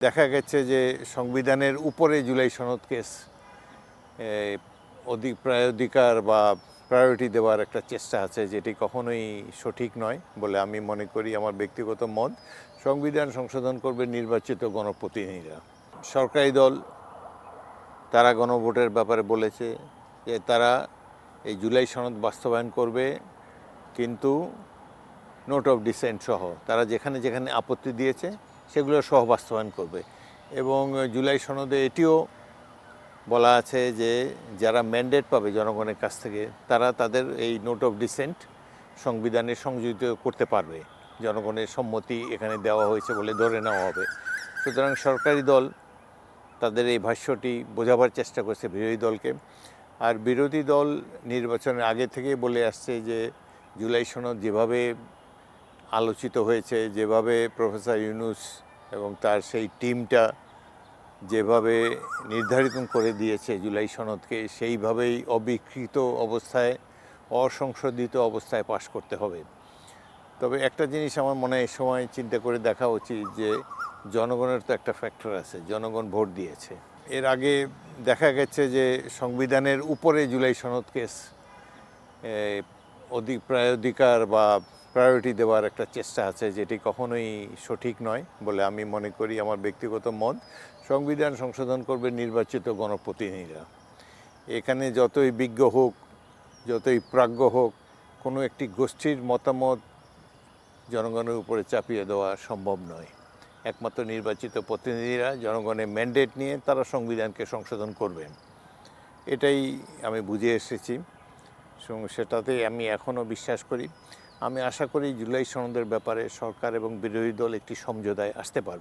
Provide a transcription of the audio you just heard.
দেখা গেছে যে সংবিধানের উপরে জুলাই সনদ কেস প্রায়োধিকার বা প্রায়োরিটি দেওয়ার একটা চেষ্টা আছে, যেটি কখনোই সঠিক নয় বলে আমি মনে করি। আমার ব্যক্তিগত মত, সংবিধান সংশোধন করবে নির্বাচিত গণপ্রতিনিধিরা। সরকারি দল তারা গণভোটের ব্যাপারে বলেছে যে তারা এই জুলাই সনদ বাস্তবায়ন করবে, কিন্তু নোট অফ ডিসেন্ট সহ তারা যেখানে যেখানে আপত্তি দিয়েছে সেগুলো সহ বাস্তবায়ন করবে। এবং জুলাই সনদে এটিও বলা আছে যে যারা ম্যান্ডেট পাবে জনগণের কাছ থেকে তারা তাদের এই নোট অফ ডিসেন্ট সংবিধানে সংযোজিত করতে পারবে, জনগণের সম্মতি এখানে দেওয়া হয়েছে বলে ধরে নেওয়া হবে। সুতরাং সরকারি দল তাদের এই ভাষ্যটি বোঝাবার চেষ্টা করছে বিরোধী দলকে। আর বিরোধী দল নির্বাচনের আগে থেকেই বলে আসছে যে জুলাই সনদ যেভাবে আলোচিত হয়েছে, যেভাবে প্রফেসর ইউনূস এবং তার সেই টিমটা যেভাবে নির্ধারিত করে দিয়েছে জুলাই সনদকে, সেইভাবেই অবিকৃত অবস্থায়, অসংশোধিত অবস্থায় পাশ করতে হবে। তবে একটা জিনিস আমার মনে হয় এই সময় চিন্তা করে দেখা উচিত যে জনগণের তো একটা ফ্যাক্টর আছে, জনগণ ভোট দিয়েছে। এর আগে দেখা গেছে যে সংবিধানের উপরে জুলাই সনদ কেস প্রায়োধিকার বা প্রায়োরিটি দেওয়ার একটা চেষ্টা আছে, যেটি কখনোই সঠিক নয় বলে আমি মনে করি। আমার ব্যক্তিগত মত, সংবিধান সংশোধন করবে নির্বাচিত গণপ্রতিনিধিরা। এখানে যতই বিজ্ঞ হোক, যতই প্রাজ্ঞ হোক, কোনো একটি গোষ্ঠীর মতামত জনগণের উপরে চাপিয়ে দেওয়া সম্ভব নয়। একমাত্র নির্বাচিত প্রতিনিধিরা জনগণের ম্যান্ডেট নিয়ে তারা সংবিধানকে সংশোধন করবেন, এটাই আমি বুঝে এসেছি। সেটাতে আমি এখনও বিশ্বাস করি। আমি আশা করি জুলাই সনদের ব্যাপারে সরকার এবং বিরোধী দল একটি সমঝোতায় আসতে পারবে।